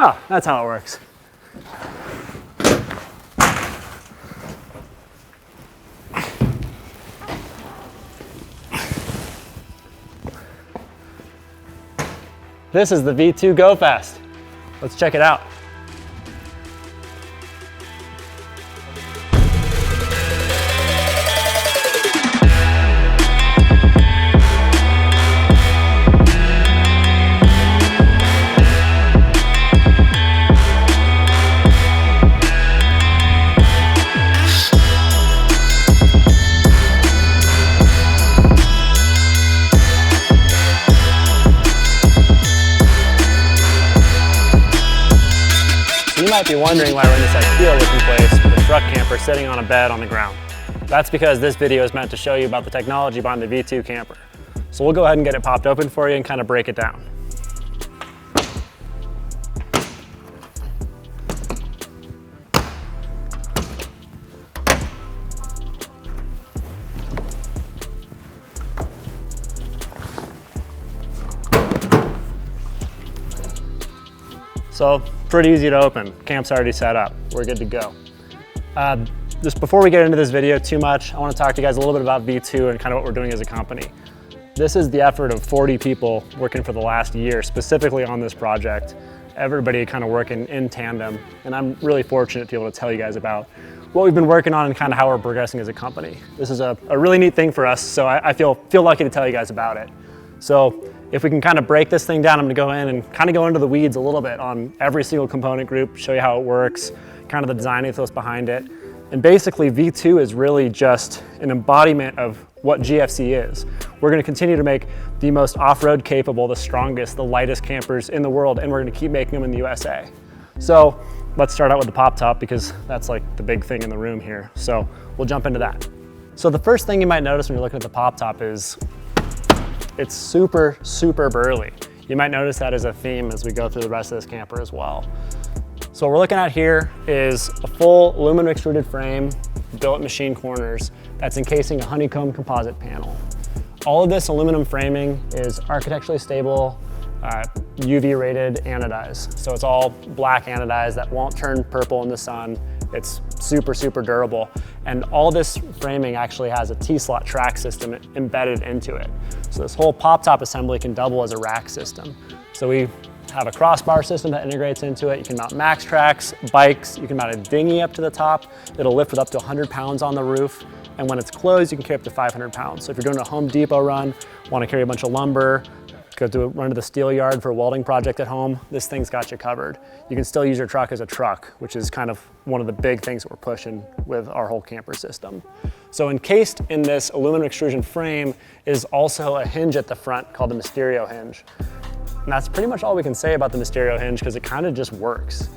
Oh, that's how it works. This is the V2 Go Fast. Let's check it out. You might be wondering why we're in this IKEA looking place with a truck camper sitting on a bed on the ground. That's because this video is meant to show you about the technology behind the V2 camper. So we'll go ahead and get it popped open for you and kind of break it down. So pretty easy to open. Camp's already set up. We're good to go. Just before we get into this video too much, I want to talk to you guys a little bit about V2 and kind of what we're doing as a company. This is the effort of 40 people working for the last year, specifically on this project. Everybody kind of working in tandem. And I'm really fortunate to be able to tell you guys about what we've been working on and kind of how we're progressing as a company. This is a really neat thing for us, so I feel lucky to tell you guys about it. So if we can kind of break this thing down, I'm gonna go in and kind of go into the weeds a little bit on every single component group, show you how it works, kind of the design ethos behind it. And basically V2 is really just an embodiment of what GFC is. We're gonna continue to make the most off-road capable, the strongest, the lightest campers in the world, and we're gonna keep making them in the USA. So let's start out with the pop top because that's like the big thing in the room here. So we'll jump into that. So the first thing you might notice when you're looking at the pop top is it's super, super burly. You might notice that as a theme as we go through the rest of this camper as well. So what we're looking at here is a full aluminum extruded frame, billet machine corners, that's encasing a honeycomb composite panel. All of this aluminum framing is architecturally stable, UV rated anodized. So it's all black anodized that won't turn purple in the sun. It's super, super durable. And all this framing actually has a T-slot track system embedded into it. So this whole pop-top assembly can double as a rack system. So we have a crossbar system that integrates into it. You can mount max tracks, bikes, you can mount a dinghy up to the top. It'll lift with up to 100 pounds on the roof. And when it's closed, you can carry up to 500 pounds. So if you're doing a Home Depot run, want to carry a bunch of lumber, go do a run to the steel yard for a welding project at home, this thing's got you covered. You can still use your truck as a truck, which is kind of one of the big things that we're pushing with our whole camper system. So encased in this aluminum extrusion frame is also a hinge at the front called the Mysterio Hinge. And that's pretty much all we can say about the Mysterio Hinge because it kind of just works.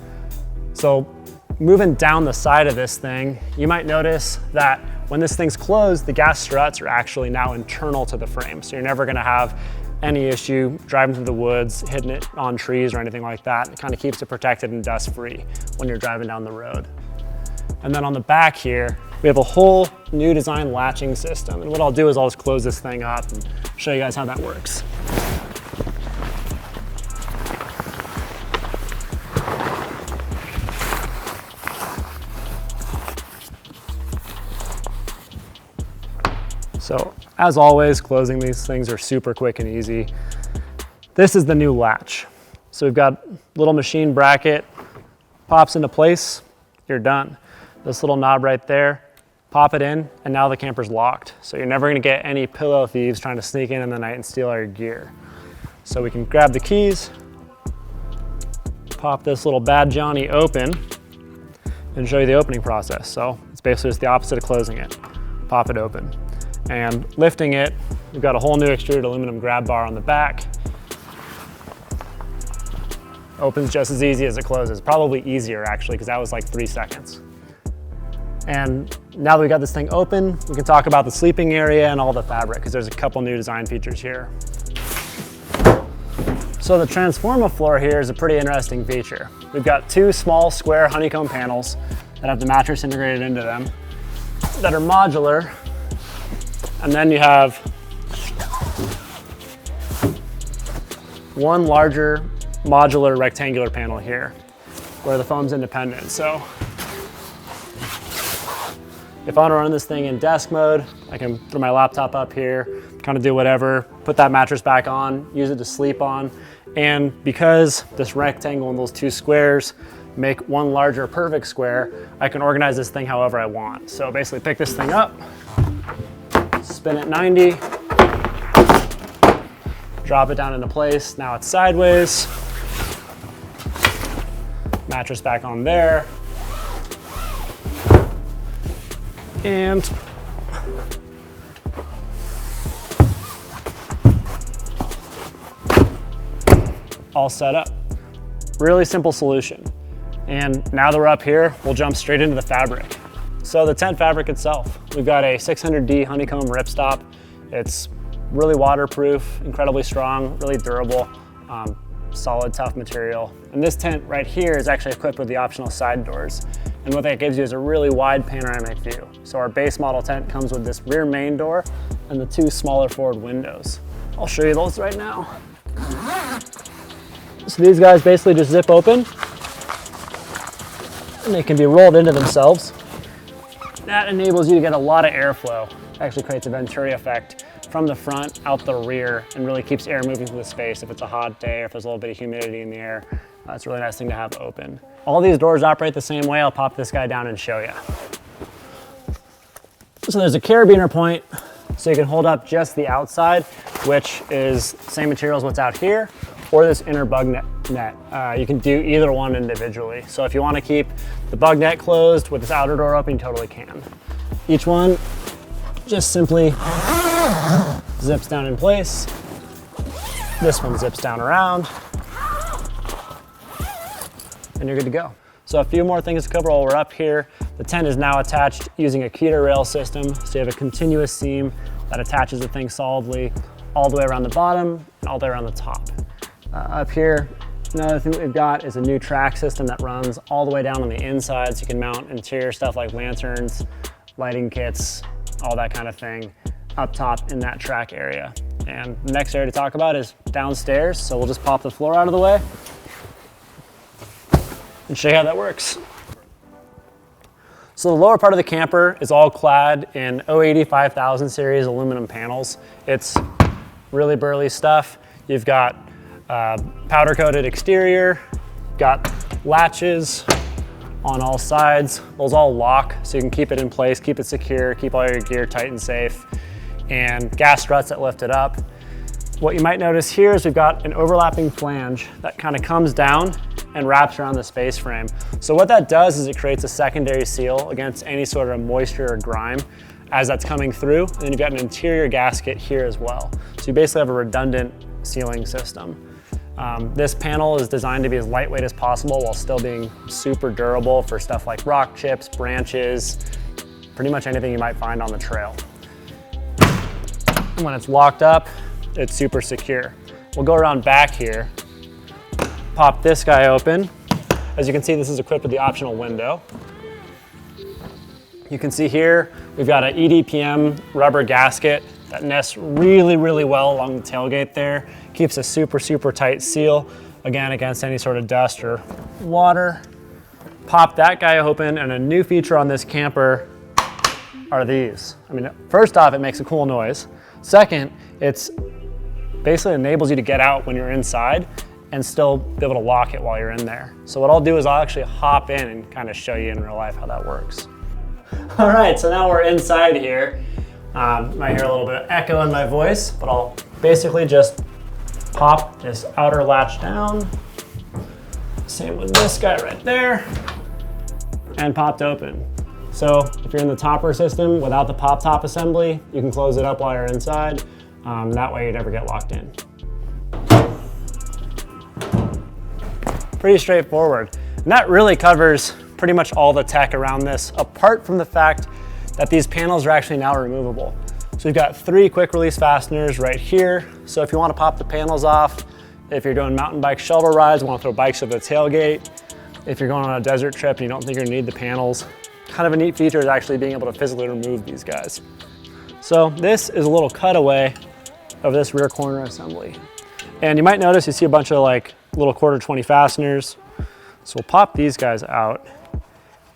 So moving down the side of this thing, you might notice that when this thing's closed, the gas struts are actually now internal to the frame. So you're never gonna have any issue driving through the woods, hitting it on trees or anything like that. It kind of keeps it protected and dust free when you're driving down the road. And then on the back here, we have a whole new design latching system. And what I'll do is I'll just close this thing up and show you guys how that works. So as always, closing these things are super quick and easy. This is the new latch. So we've got a little machine bracket, pops into place, you're done. This little knob right there, pop it in, and now the camper's locked. So you're never gonna get any pillow thieves trying to sneak in the night and steal all your gear. So we can grab the keys, pop this little Bad Johnny open, and show you the opening process. So it's basically just the opposite of closing it. Pop it open. And lifting it, we've got a whole new extruded aluminum grab bar on the back. Opens just as easy as it closes, probably easier actually, because that was like 3 seconds. And now that we got this thing open, we can talk about the sleeping area and all the fabric, because there's a couple new design features here. So the transformer floor here is a pretty interesting feature. We've got 2 small square honeycomb panels that have the mattress integrated into them that are modular. And then you have one larger modular rectangular panel here where the foam's independent. So if I want to run this thing in desk mode, I can throw my laptop up here, kind of do whatever, put that mattress back on, use it to sleep on. And because this rectangle and those two squares make one larger perfect square, I can organize this thing however I want. So basically pick this thing up, spin it 90, drop it down into place. Now it's sideways. Mattress back on there. And all set up. Really simple solution. And now that we're up here, we'll jump straight into the fabric. So the tent fabric itself, we've got a 600D honeycomb ripstop. It's really waterproof, incredibly strong, really durable, solid, tough material. And this tent right here is actually equipped with the optional side doors. And what that gives you is a really wide panoramic view. So our base model tent comes with this rear main door and the two smaller forward windows. I'll show you those right now. So these guys basically just zip open and they can be rolled into themselves. That enables you to get a lot of airflow. It actually creates a Venturi effect from the front out the rear and really keeps air moving through the space if it's a hot day or if there's a little bit of humidity in the air. It's a really nice thing to have open. All these doors operate the same way. I'll pop this guy down and show you. So there's a carabiner point, so you can hold up just the outside, which is the same material as what's out here, or this inner bug net. You can do either one individually. So if you want to keep the bug net closed with this outer door open, you totally can. Each one just simply zips down in place. This one zips down around, and you're good to go. So a few more things to cover while we're up here. The tent is now attached using a Keter rail system. So you have a continuous seam that attaches the thing solidly all the way around the bottom and all the way around the top. Up here, another thing that we've got is a new track system that runs all the way down on the inside, so you can mount interior stuff like lanterns, lighting kits, all that kind of thing up top in that track area. And the next area to talk about is downstairs, so we'll just pop the floor out of the way and show you how that works. So the lower part of the camper is all clad in 080 5000 series aluminum panels. It's really burly stuff. You've got powder coated exterior, got latches on all sides. Those all lock, so you can keep it in place, keep it secure, keep all your gear tight and safe, and gas struts that lift it up. What you might notice here is we've got an overlapping flange that kind of comes down and wraps around the space frame. So what that does is it creates a secondary seal against any sort of moisture or grime as that's coming through. And then you've got an interior gasket here as well. So you basically have a redundant sealing system. This panel is designed to be as lightweight as possible while still being super durable for stuff like rock chips, branches, pretty much anything you might find on the trail. And when it's locked up, it's super secure. We'll go around back here, pop this guy open. As you can see, this is equipped with the optional window. You can see here, we've got an EDPM rubber gasket that nests really, really well along the tailgate there. Keeps a super, super tight seal, again, against any sort of dust or water. Pop that guy open, and a new feature on this camper are these. I mean, first off, it makes a cool noise. Second, it's basically enables you to get out when you're inside and still be able to lock it while you're in there. So what I'll do is I'll actually hop in and kind of show you in real life how that works. All right, so now we're inside here. You might hear a little bit of echo in my voice, but I'll basically just pop this outer latch down. Same with this guy right there, and popped open. So if you're in the topper system without the pop top assembly, you can close it up while you're inside. That way you never get locked in. Pretty straightforward. And that really covers pretty much all the tech around this, apart from the fact that these panels are actually now removable. So we've got 3 quick release fasteners right here. So if you want to pop the panels off, if you're doing mountain bike shovel rides, want to throw bikes over the tailgate, if you're going on a desert trip and you don't think you're gonna need the panels, kind of a neat feature is actually being able to physically remove these guys. So this is a little cutaway of this rear corner assembly. And you might notice you see a bunch of like little 1/4-20 fasteners. So we'll pop these guys out.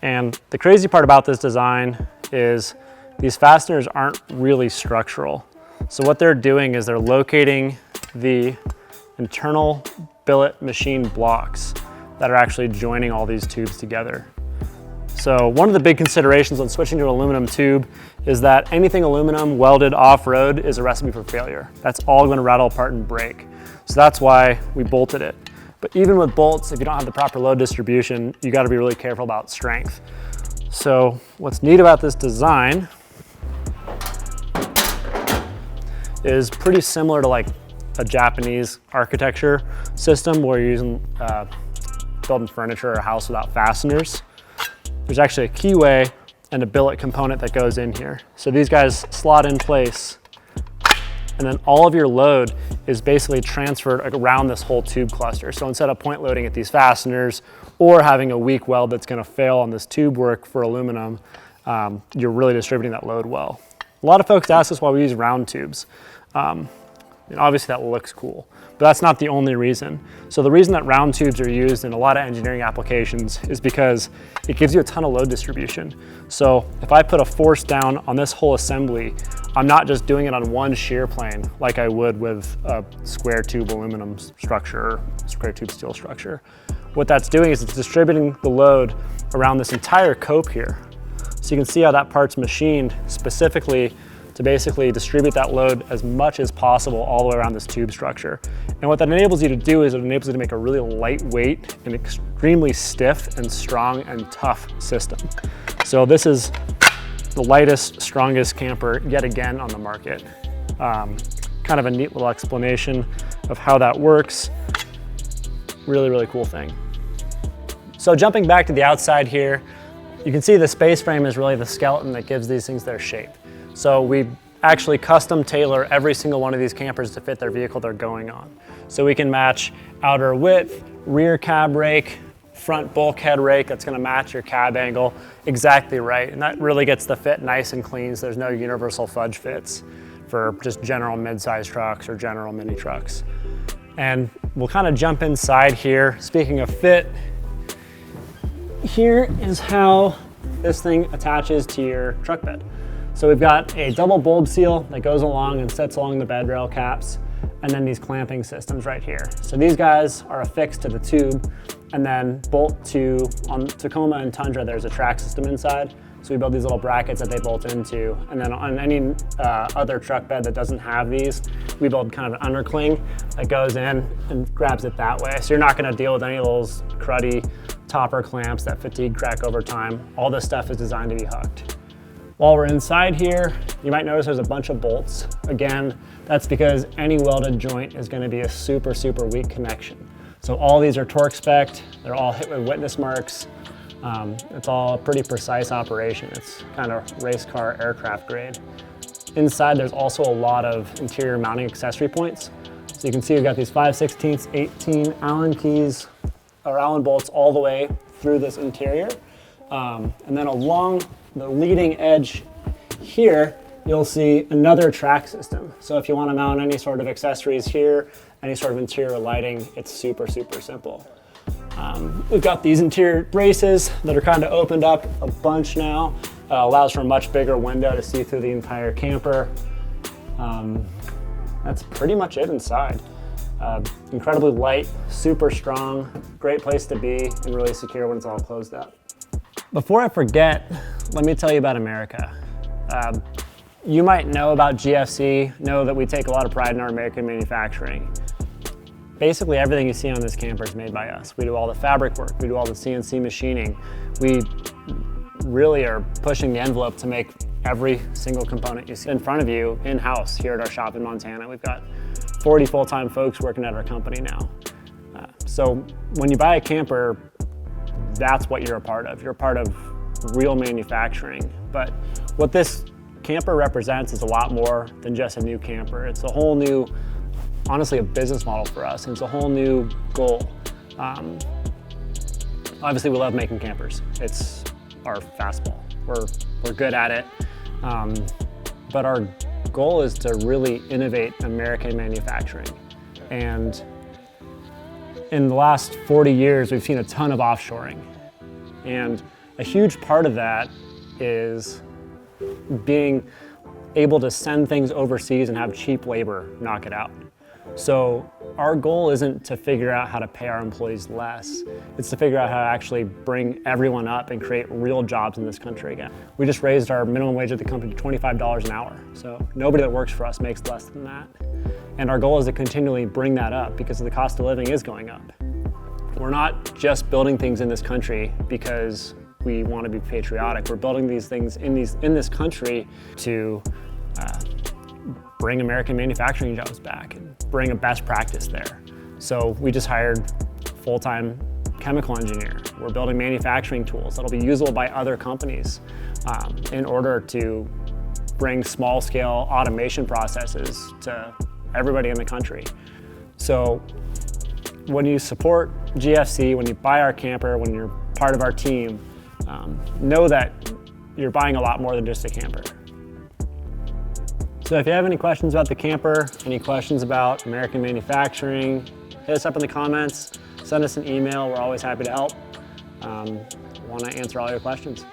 And the crazy part about this design is these fasteners aren't really structural. So what they're doing is they're locating the internal billet machine blocks that are actually joining all these tubes together. So one of the big considerations when switching to an aluminum tube is that anything aluminum welded off-road is a recipe for failure. That's all going to rattle apart and break. So that's why we bolted it. But even with bolts, if you don't have the proper load distribution, you got to be really careful about strength. So what's neat about this design is pretty similar to like a Japanese architecture system where you're using building furniture or a house without fasteners. There's actually a keyway and a billet component that goes in here. So these guys slot in place, and then all of your load is basically transferred around this whole tube cluster. So instead of point loading at these fasteners or having a weak weld that's gonna fail on this tube work for aluminum, you're really distributing that load well. A lot of folks ask us why we use round tubes. And obviously that looks cool, but that's not the only reason. So the reason that round tubes are used in a lot of engineering applications is because it gives you a ton of load distribution. So if I put a force down on this whole assembly, I'm not just doing it on one shear plane like I would with a square tube aluminum structure or square tube steel structure. What that's doing is it's distributing the load around this entire cope here. So you can see how that part's machined specifically to basically distribute that load as much as possible all the way around this tube structure. And what that enables you to do is it enables you to make a really lightweight and extremely stiff and strong and tough system. So this is the lightest, strongest camper yet again on the market. Kind of a neat little explanation of how that works. Really, really cool thing. So jumping back to the outside here, you can see the space frame is really the skeleton that gives these things their shape. So we actually custom tailor every single one of these campers to fit their vehicle they're going on. So we can match outer width, rear cab rake, front bulkhead rake that's gonna match your cab angle exactly right. And that really gets the fit nice and clean, so there's no universal fudge fits for just general mid-size trucks or general mini trucks. And we'll kind of jump inside here. Speaking of fit, here is how this thing attaches to your truck bed. So we've got a double bulb seal that goes along and sits along the bed rail caps, and then these clamping systems right here. So these guys are affixed to the tube and then bolt to, on Tacoma and Tundra, there's a track system inside. So we build these little brackets that they bolt into. And then on any other truck bed that doesn't have these, we build kind of an undercling that goes in and grabs it that way. So you're not gonna deal with any of those cruddy topper clamps that fatigue crack over time. All this stuff is designed to be hooked. While we're inside here, you might notice there's a bunch of bolts. Again, that's because any welded joint is gonna be a super, super weak connection. So all these are torque spec'd, they're all hit with witness marks. It's all a pretty precise operation. It's kind of race car aircraft grade. Inside, there's also a lot of interior mounting accessory points. So you can see we've got these 5/16, 18 Allen keys, or Allen bolts all the way through this interior. And then along the leading edge here, you'll see another track system. So if you want to mount any sort of accessories here, any sort of interior lighting, it's super, super simple. We've got these interior braces that are kind of opened up a bunch now. Allows for a much bigger window to see through the entire camper. That's pretty much it inside. Incredibly light, super strong, great place to be, and really secure when it's all closed up. Before I forget, let me tell you about America. You might know about GFC, know that we take a lot of pride in our American manufacturing. Basically everything you see on this camper is made by us. We do all the fabric work, we do all the CNC machining. We really are pushing the envelope to make every single component you see in front of you in-house here at our shop in Montana. We've got 40 full-time folks working at our company now. So when you buy a camper, that's what you're a part of. You're a part of real manufacturing. But what this camper represents is a lot more than just a new camper. It's a whole new, honestly, a business model for us. And it's a whole new goal. Obviously, we love making campers. It's our fastball. We're good at it. But our goal is to really innovate American manufacturing. And in the last 40 years, we've seen a ton of offshoring. And a huge part of that is being able to send things overseas and have cheap labor knock it out. So our goal isn't to figure out how to pay our employees less. It's to figure out how to actually bring everyone up and create real jobs in this country again. We just raised our minimum wage at the company to $25 an hour. So nobody that works for us makes less than that. And our goal is to continually bring that up because the cost of living is going up. We're not just building things in this country because we want to be patriotic. We're building these things in this country to bring American manufacturing jobs back and bring a best practice there. So we just hired a full-time chemical engineer. We're building manufacturing tools that'll be usable by other companies in order to bring small-scale automation processes to everybody in the country. So when you support GFC, when you buy our camper, when you're part of our team, know that you're buying a lot more than just a camper. So if you have any questions about the camper, any questions about American manufacturing, hit us up in the comments, send us an email. We're always happy to help. Want to answer all your questions.